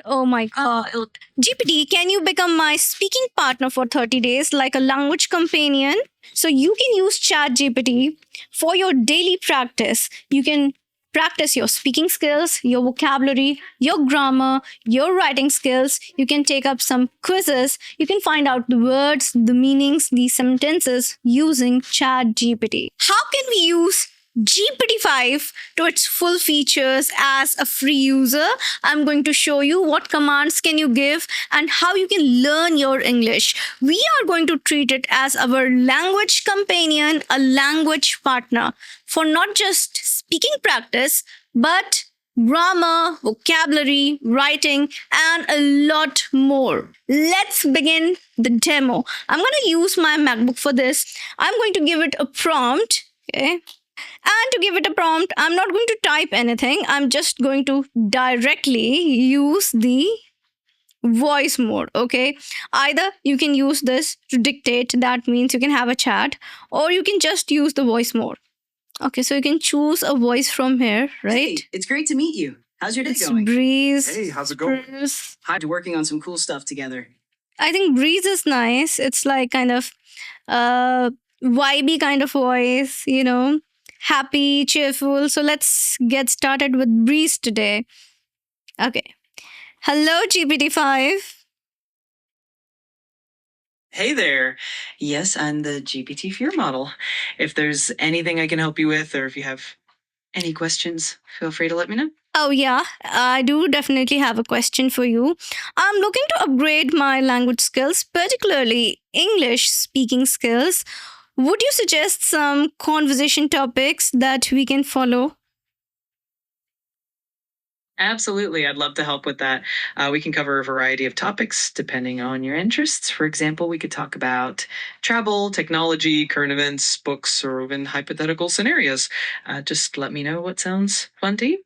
Oh my God. GPT, can you become my speaking partner for 30 days like a language companion? So you can use ChatGPT for your daily practice. You can practice your speaking skills, your vocabulary, your grammar, your writing skills. You can take up some quizzes. You can find out the words, the meanings, the sentences using ChatGPT. How can we use GPT-5 to its full features as a free user? I'm going to show you what commands can you give and how you can learn your English. We are going to treat it as our language companion, a language partner for not just speaking practice, but grammar, vocabulary, writing, and a lot more. Let's begin the demo. I'm going to use my MacBook for this. I'm going to give it a prompt. Okay. And to give it a prompt, I'm not going to type anything. I'm just going to directly use the voice mode. Okay. Either you can use this to dictate, that means you can have a chat, or you can just use the voice mode. Okay. So you can choose a voice from here, right? Hey, it's great to meet you. How's your day It's going? Breeze. Hey, how's it going? Spruce. Hi, we're working on some cool stuff together. I think Breeze is nice. It's like kind of vibey kind of voice, happy, cheerful. So let's get started with Breeze today. Okay. Hello, GPT-5. Hey there. Yes, I'm the GPT fear model. If there's anything I can help you with, or if you have any questions, feel free to let me know. Oh, yeah, I do definitely have a question for you. I'm looking to upgrade my language skills, particularly English speaking skills. Would you suggest some conversation topics that we can follow? Absolutely, I'd love to help with that. We can cover a variety of topics depending on your interests. For example, we could talk about travel, technology, current events, books, or even hypothetical scenarios. Just let me know what sounds fun to you.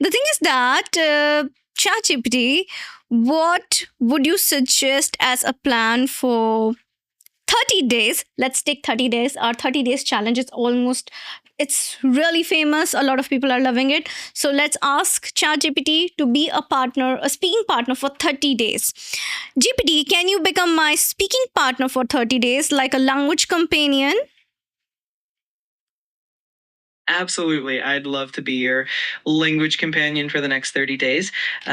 The thing is that, ChatGPT, what would you suggest as a plan for 30 days? Let's take 30 days. Our 30 days challenge is it's really famous. A lot of people are loving it. So let's ask ChatGPT to be a partner, a speaking partner for 30 days. GPT, can you become my speaking partner for 30 days like a language companion? Absolutely. I'd love to be your language companion for the next 30 days.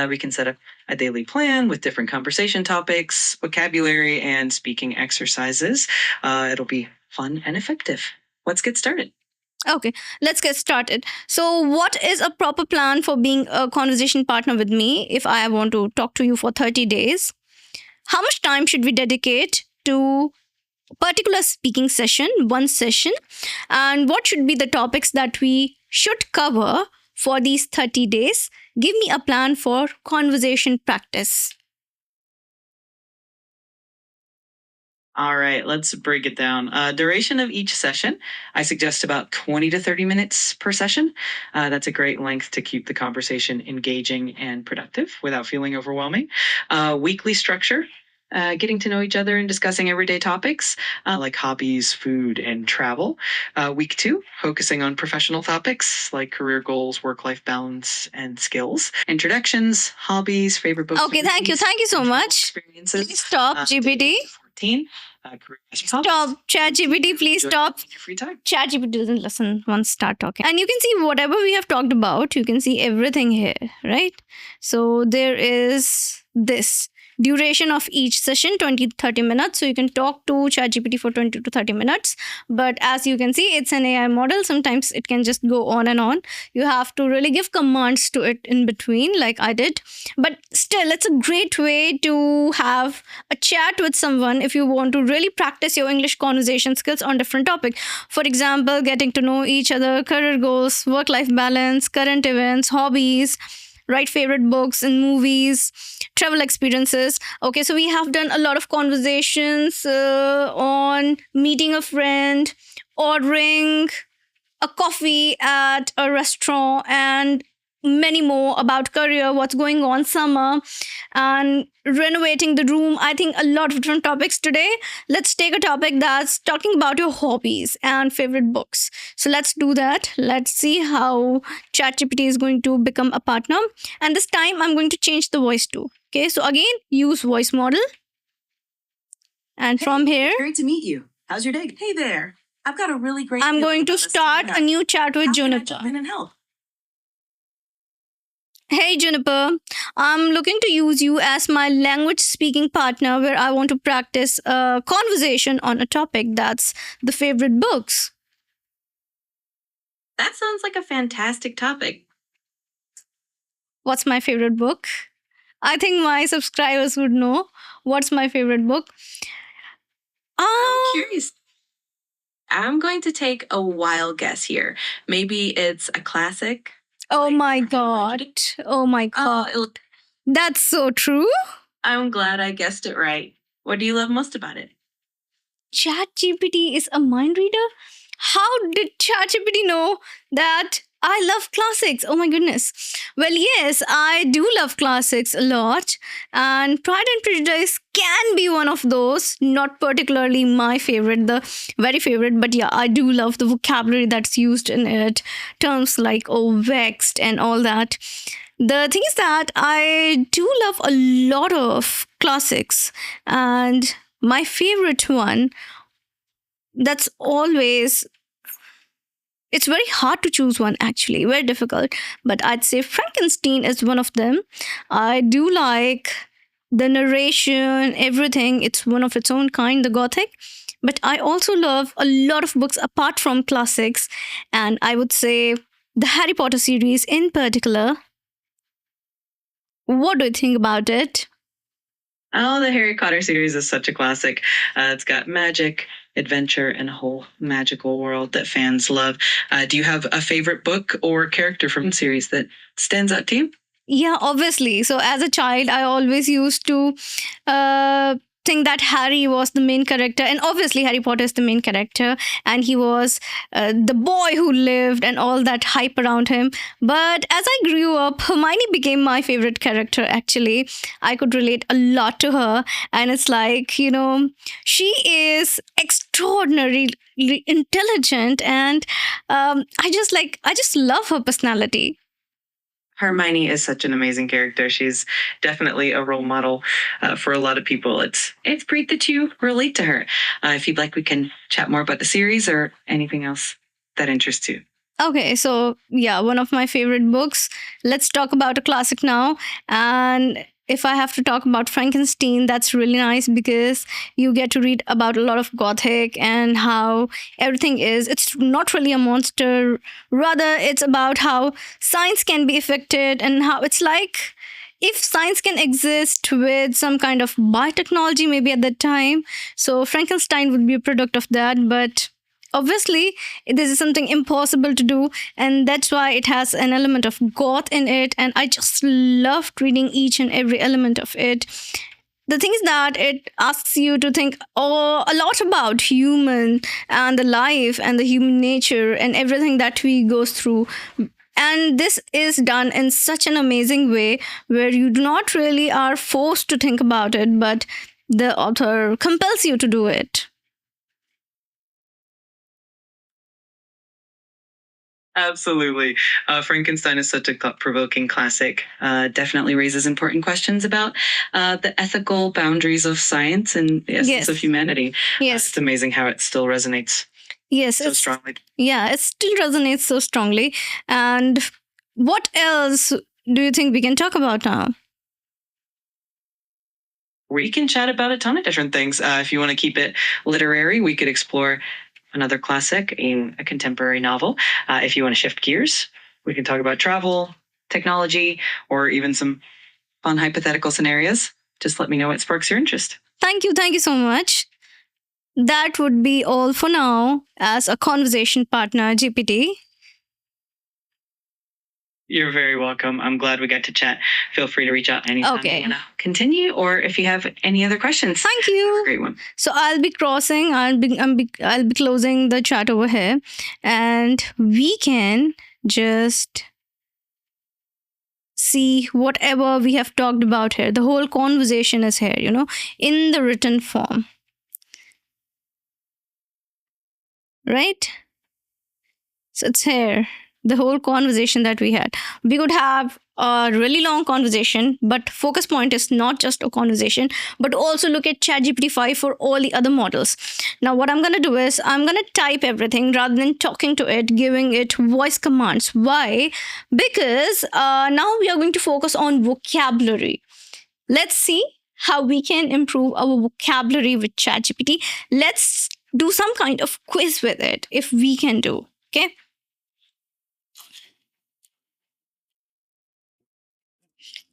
We can set up a daily plan with different conversation topics, vocabulary, and speaking exercises. It'll be fun and effective. Let's get started. Okay, let's get started. So, what is a proper plan for being a conversation partner with me if I want to talk to you for 30 days? How much time should we dedicate to particular speaking session, one session, and what should be the topics that we should cover for these 30 days? Give me a plan for conversation practice. All right, let's break it down. Duration of each session, I suggest about 20 to 30 minutes per session. That's a great length to keep the conversation engaging and productive without feeling overwhelming. Weekly structure, getting to know each other and discussing everyday topics like hobbies, food, and travel. Week 2, focusing on professional topics like career goals, work-life balance, and skills. Introductions, hobbies, favorite books. Okay, thank you. Thank you so much. Experiences. Please stop, GPT. 14. Career Stop, ChatGPT, please stop. in your free time. ChatGPT doesn't listen once start talking. And you can see whatever we have talked about, you can see everything here, right? So there is this duration of each session 20 to 30 minutes, so you can talk to ChatGPT for 20 to 30 minutes, but as you can see, it's an AI model. Sometimes it can just go on and on. You have to really give commands to it in between like I did, but still it's a great way to have a chat with someone if you want to really practice your English conversation skills on different topic. For example, getting to know each other, career goals, work-life balance, current events, hobbies, write favorite books and movies, travel experiences. Okay, so we have done a lot of conversations on meeting a friend, ordering a coffee at a restaurant, and many more about career, what's going on summer, and renovating the room. I think a lot of different topics today. Let's take a topic that's talking about your hobbies and favorite books. So let's do that. Let's see how ChatGPT is going to become a partner. And this time I'm going to change the voice too. Okay, so again, use voice model. And from here, Great to meet you. How's your day? Hey there. I've got a really great. I'm going to start a new chat with How can I Juniper. jump in and help? Hey Juniper, I'm looking to use you as my language speaking partner where I want to practice a conversation on a topic that's the favorite books. That sounds like a fantastic topic. What's my favorite book? I think my subscribers would know what's my favorite book. I'm curious. I'm going to take a wild guess here. Maybe it's a classic. Oh Like my Pride and god. Prejudice? Oh my god. That's so true. I'm glad I guessed it right. What do you love most about it? ChatGPT is a mind reader? How did ChatGPT know that I love classics? Oh my goodness. Well, yes, I do love classics a lot, and Pride and Prejudice can be one of those. Not particularly my favorite, the very favorite, but yeah, I do love the vocabulary that's used in it, terms like oh, vexed and all that. The thing is that I do love a lot of classics, and my favorite one that's always, it's very hard to choose one, actually very difficult, but I'd say Frankenstein is one of them. I do like the narration, everything. It's one of its own kind, the gothic. But I also love a lot of books apart from classics, and I would say the Harry Potter series in particular. What do you think about it? Oh, the Harry Potter series is such a classic. It's got magic, adventure, and a whole magical world that fans love. Do you have a favorite book or character from the series that stands out to you? Yeah, obviously. So as a child, I always used to think that Harry was the main character, and obviously Harry Potter is the main character, and he was the boy who lived, and all that hype around him. But as I grew up, Hermione became my favorite character. Actually, I could relate a lot to her, and it's like, she is extraordinarily intelligent, and I just love her personality. Hermione is such an amazing character. She's definitely a role model for a lot of people. It's great that you relate to her. If you'd like, we can chat more about the series or anything else that interests you. Okay, so yeah, one of my favorite books. Let's talk about a classic now. And if I have to talk about Frankenstein, that's really nice because you get to read about a lot of gothic and how everything is. It's not really a monster, rather, it's about how science can be affected and how it's like if science can exist with some kind of biotechnology, maybe at that time. So Frankenstein would be a product of that, but obviously this is something impossible to do, and that's why it has an element of goth in it, and I just loved reading each and every element of it. The thing is that it asks you to think a lot about human and the life and the human nature and everything that we go through, and this is done in such an amazing way where you do not really are forced to think about it, but the author compels you to do it. Absolutely. Frankenstein is such a thought-provoking classic. Definitely raises important questions about the ethical boundaries of science and the essence of Yes. humanity. Yes. It's amazing how it still resonates Yes, so strongly. yeah, it still resonates so strongly. And what else do you think we can talk about now? We can chat about a ton of different things. If you want to keep it literary, we could explore another classic in a contemporary novel. If you want to shift gears, we can talk about travel, technology, or even some fun hypothetical scenarios. Just let me know what sparks your interest. Thank you so much. That would be all for now as a conversation partner, GPT. You're very welcome. I'm glad we got to chat. Feel free to reach out anytime Okay. you want to continue, or if you have any other questions. Thank you. Great one. So I'll be I'll be closing the chat over here, and we can just see whatever we have talked about here. The whole conversation is here, in the written form. Right? So it's here, the whole conversation that we had. We could have a really long conversation, but focus point is not just a conversation, but also look at ChatGPT 5 for all the other models. Now, what I'm going to do is I'm going to type everything rather than talking to it, giving it voice commands. Why? Because now we are going to focus on vocabulary. Let's see how we can improve our vocabulary with ChatGPT. Let's do some kind of quiz with it if we can do. Okay.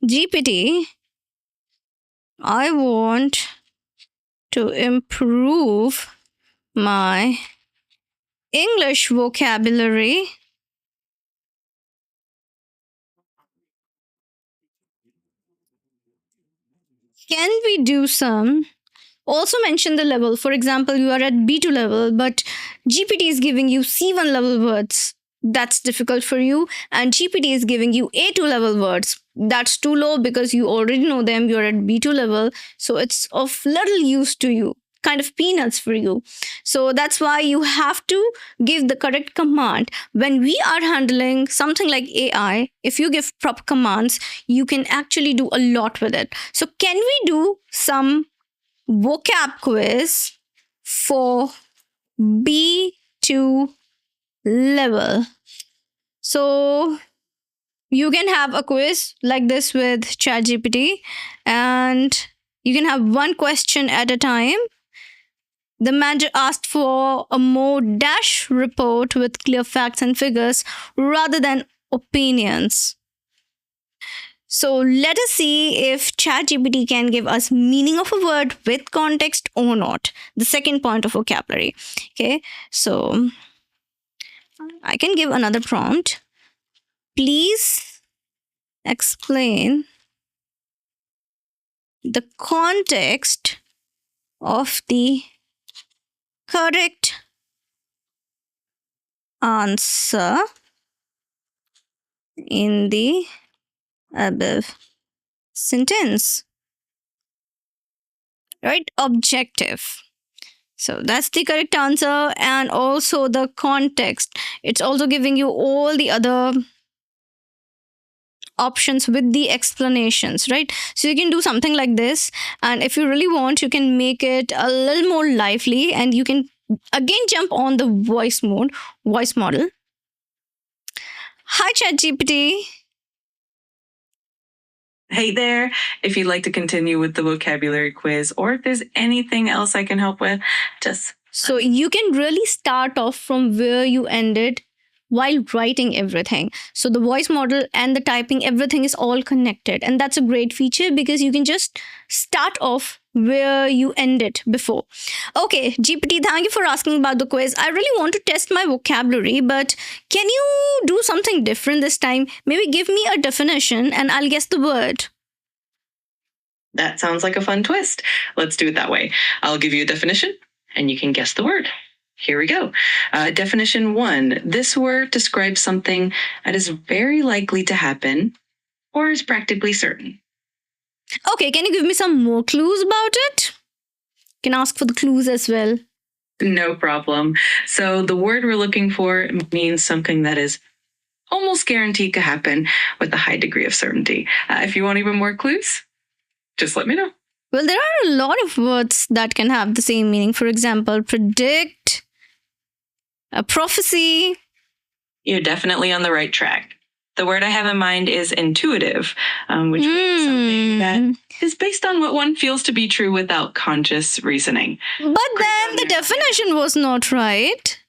GPT, I want to improve my English vocabulary. Can we do some? Also mention the level. For example, you are at B2 level, but GPT is giving you C1 level words. That's difficult for you. And GPT is giving you A2 level words. That's too low because you already know them. You're at B2 level. So it's of little use to you, kind of peanuts for you. So that's why you have to give the correct command. When we are handling something like AI, if you give proper commands, you can actually do a lot with it. So can we do some vocab quiz for B2 level? So you can have a quiz like this with ChatGPT, and you can have one question at a time. The manager asked for a more dash report with clear facts and figures rather than opinions. So let us see if ChatGPT can give us meaning of a word with context or not. The second point of vocabulary. Okay, so I can give another prompt. Please explain the context of the correct answer in the above sentence. Right? Objective. So that's the correct answer, and also the context. It's also giving you all the other options with the explanations, right? So you can do something like this, and if you really want, you can make it a little more lively, and you can again jump on the voice model. Hi, ChatGPT. Hey there. If you'd like to continue with the vocabulary quiz, or if there's anything else I can help with, just. So you can really start off from where you ended while writing everything. So the voice model and the typing, everything is all connected. And that's a great feature because you can just start off where you ended before. Okay, GPT, thank you for asking about the quiz. I really want to test my vocabulary, but can you do something different this time? Maybe give me a definition and I'll guess the word. That sounds like a fun twist. Let's do it that way. I'll give you a definition and you can guess the word. Here we go. Definition 1. This word describes something that is very likely to happen or is practically certain. Okay, can you give me some more clues about it? You can ask for the clues as well. No problem. So the word we're looking for means something that is almost guaranteed to happen with a high degree of certainty. If you want even more clues, just let me know. Well, there are a lot of words that can have the same meaning. For example, predict, a prophecy. You're definitely on the right track. The word I have in mind is intuitive, which means something that is based on what one feels to be true without conscious reasoning. But then the definition was not right.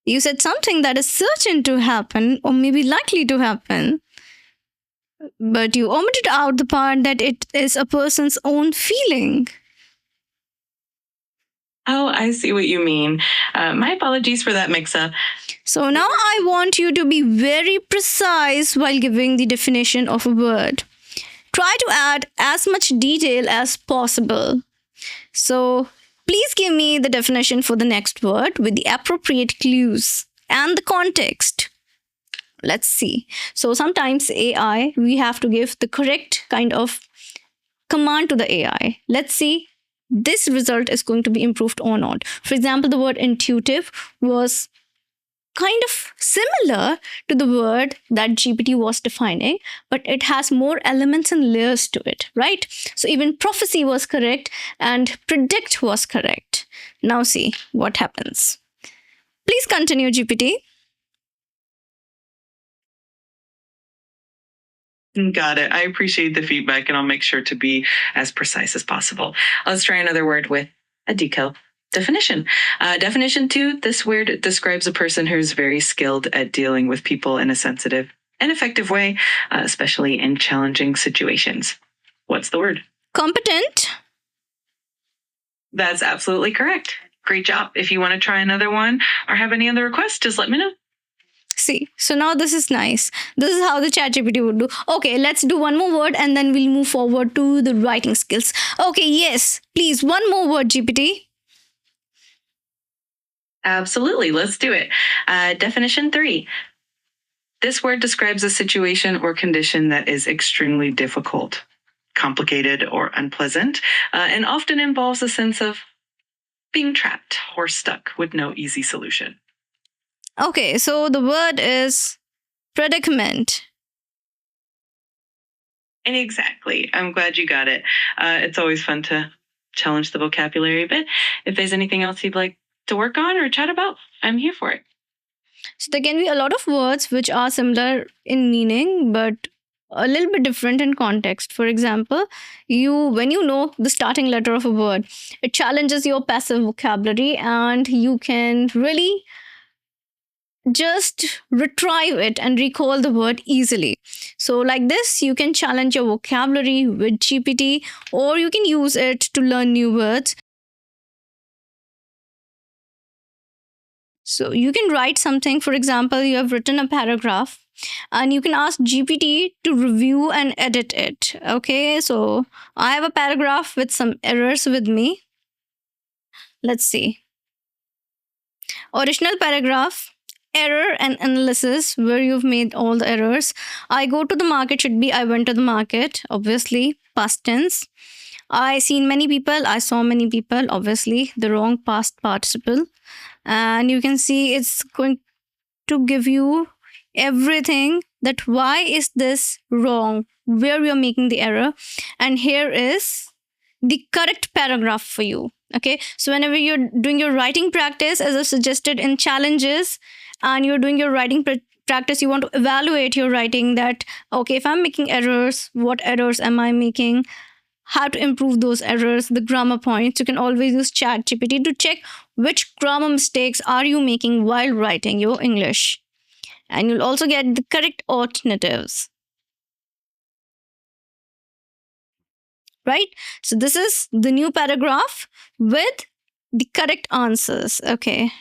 You said something that is certain to happen or maybe likely to happen. But you omitted out the part that it is a person's own feeling. Oh, I see what you mean. My apologies for that mix-up. So now I want you to be very precise while giving the definition of a word. Try to add as much detail as possible. So please give me the definition for the next word with the appropriate clues and the context. Let's see. So sometimes AI, we have to give the correct kind of command to the AI. Let's see this result is going to be improved or not. For example, the word intuitive was kind of similar to the word that GPT was defining, but it has more elements and layers to it, right? So even prophecy was correct and predict was correct. Now see what happens. Please continue, GPT. Got it. I appreciate the feedback, and I'll make sure to be as precise as possible. Let's try another word with a decal definition. Definition 2, this word describes a person who's very skilled at dealing with people in a sensitive and effective way, especially in challenging situations. What's the word? Competent. That's absolutely correct. Great job. If you want to try another one or have any other requests, just let me know. See, so now this is nice. This is how the ChatGPT would do. Okay, let's do one more word and then we'll move forward to the writing skills. Okay, yes, please, one more word, GPT. Absolutely. Let's do it. Definition 3. This word describes a situation or condition that is extremely difficult, complicated, or unpleasant, and often involves a sense of being trapped or stuck with no easy solution. Okay, so the word is predicament. Exactly. I'm glad you got it. It's always fun to challenge the vocabulary a bit. If there's anything else you'd like to work on or chat about, I'm here for it. So there can be a lot of words which are similar in meaning, but a little bit different in context. For example, when you know the starting letter of a word, it challenges your passive vocabulary and you can really just retrieve it and recall the word easily. So, like this, you can challenge your vocabulary with GPT or you can use it to learn new words. So, you can write something. For example, you have written a paragraph and you can ask GPT to review and edit it. Okay, so I have a paragraph with some errors with me. Let's see. Original paragraph, error and analysis, where you've made all the errors. I go to the market should be I went to the market, obviously, past tense. I seen many people, I saw many people, obviously, the wrong past participle. And you can see it's going to give you everything that why is this wrong, where you're making the error. And here is the correct paragraph for you. Okay, so whenever you're doing your writing practice, as I suggested in challenges, and you're doing your writing practice, you want to evaluate your writing that, okay, if I'm making errors, what errors am I making? How to improve those errors, the grammar points. You can always use ChatGPT to check which grammar mistakes are you making while writing your English. And you'll also get the correct alternatives. Right? So this is the new paragraph with the correct answers. Okay.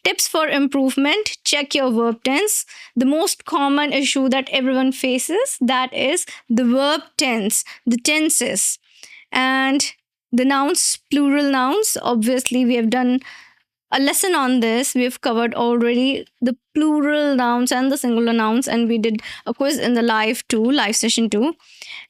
Tips for improvement, check your verb tense. The most common issue that everyone faces, that is the verb tense, the tenses. And the nouns, plural nouns, obviously we have done a lesson on this. We've covered already the plural nouns and the singular nouns, and we did a quiz in the live session 2.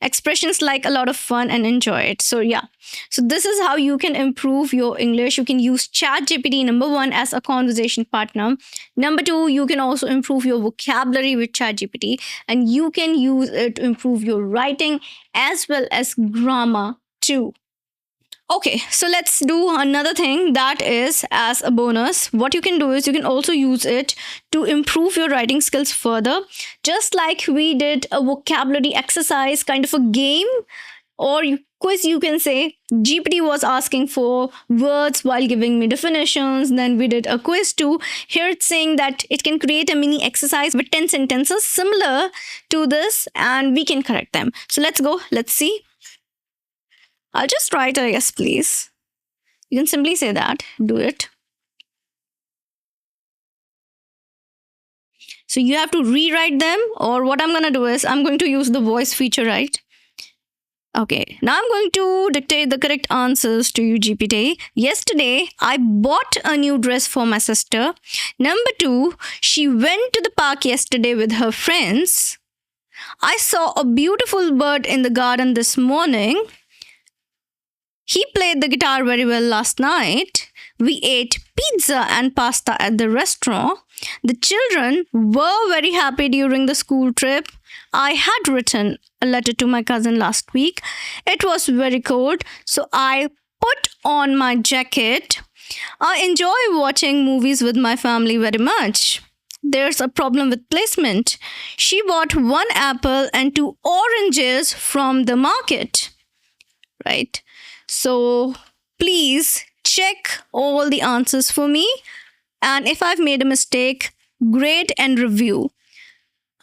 Expressions like a lot of fun and enjoy it. So yeah, so this is how you can improve your English. You can use ChatGPT, number 1, as a conversation partner. Number 2, you can also improve your vocabulary with ChatGPT, and you can use it to improve your writing as well as grammar too. Okay, so let's do another thing that is as a bonus. What you can do is you can also use it to improve your writing skills further. Just like we did a vocabulary exercise, kind of a game, or quiz, you can say. GPT was asking for words while giving me definitions. Then we did a quiz too. Here it's saying that it can create a mini exercise with 10 sentences similar to this, and we can correct them. So let's go. Let's see. I'll just write a yes, please. You can simply say that. Do it. So you have to rewrite them, or what I'm going to do is I'm going to use the voice feature, right? Okay, now I'm going to dictate the correct answers to you, GPT. Yesterday, I bought a new dress for my sister. Number 2, she went to the park yesterday with her friends. I saw a beautiful bird in the garden this morning. He played the guitar very well last night. We ate pizza and pasta at the restaurant. The children were very happy during the school trip. I had written a letter to my cousin last week. It was very cold, so I put on my jacket. I enjoy watching movies with my family very much. There's a problem with placement. She bought 1 apple and 2 oranges from the market. Right? So please check all the answers for me. And if I've made a mistake, grade and review.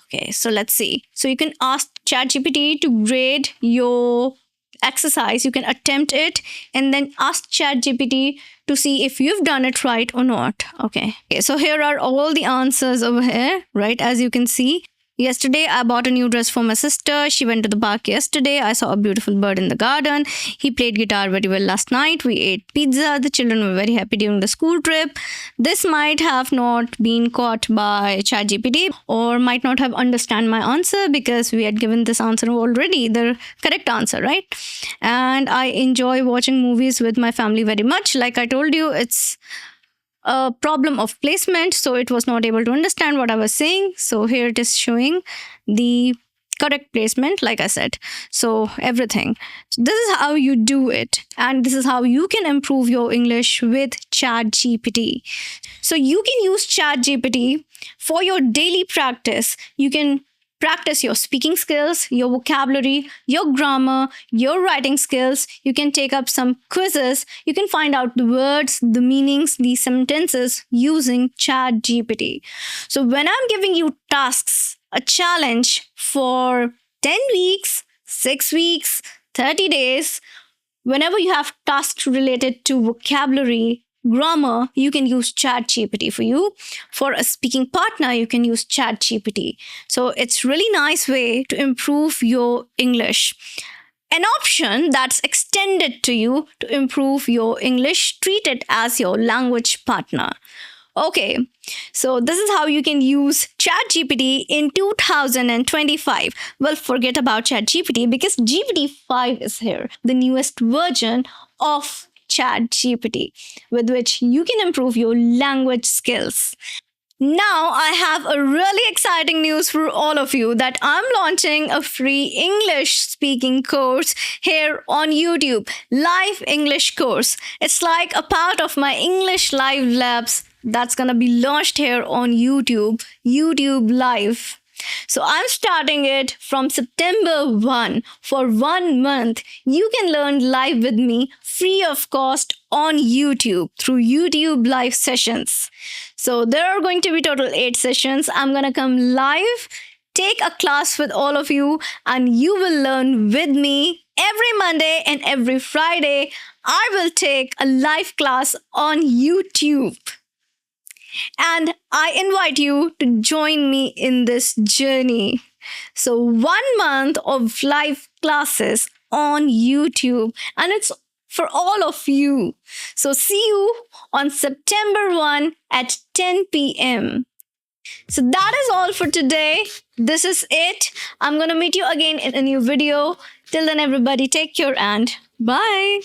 Okay, so let's see. So you can ask ChatGPT to grade your exercise. You can attempt it and then ask ChatGPT to see if you've done it right or not. Okay, so here are all the answers over here, right? As you can see. Yesterday, I bought a new dress for my sister. She went to the park yesterday. I saw a beautiful bird in the garden. He played guitar very well last night. We ate pizza. The children were very happy during the school trip. This might have not been caught by ChatGPT or might not have understand my answer because we had given this answer already, the correct answer, right? And I enjoy watching movies with my family very much. Like I told you, it's a problem of placement, so it was not able to understand what I was saying. So here it is showing the correct placement, like I said. So everything. So this is how you do it, and this is how you can improve your English with ChatGPT. So you can use ChatGPT for your daily practice. You can practice your speaking skills, your vocabulary, your grammar, your writing skills. You can take up some quizzes. You can find out the words, the meanings, the sentences using ChatGPT. So when I'm giving you tasks, a challenge for 10 weeks, 6 weeks, 30 days, whenever you have tasks related to vocabulary, grammar, you can use ChatGPT for you. For a speaking partner, you can use ChatGPT. So it's really nice way to improve your English. An option that's extended to you to improve your English, treat it as your language partner. Okay, so this is how you can use ChatGPT in 2025. Well, forget about ChatGPT because GPT-5 is here, the newest version of ChatGPT, with which you can improve your language skills. Now, I have a really exciting news for all of you that I'm launching a free English speaking course here on YouTube, live English course. It's like a part of my English Live Labs that's gonna be launched here on YouTube, YouTube Live. So I'm starting it from September 1 for 1 month. You can learn live with me free of cost on YouTube through YouTube live sessions. So there are going to be total 8 sessions. I'm going to come live, take a class with all of you, and you will learn with me every Monday and every Friday. I will take a live class on YouTube. And I invite you to join me in this journey. So 1 month of live classes on YouTube, and it's for all of you. So see you on September 1 at 10 p.m. So that is all for today. This is it. I'm going to meet you again in a new video. Till then, everybody, take care and bye.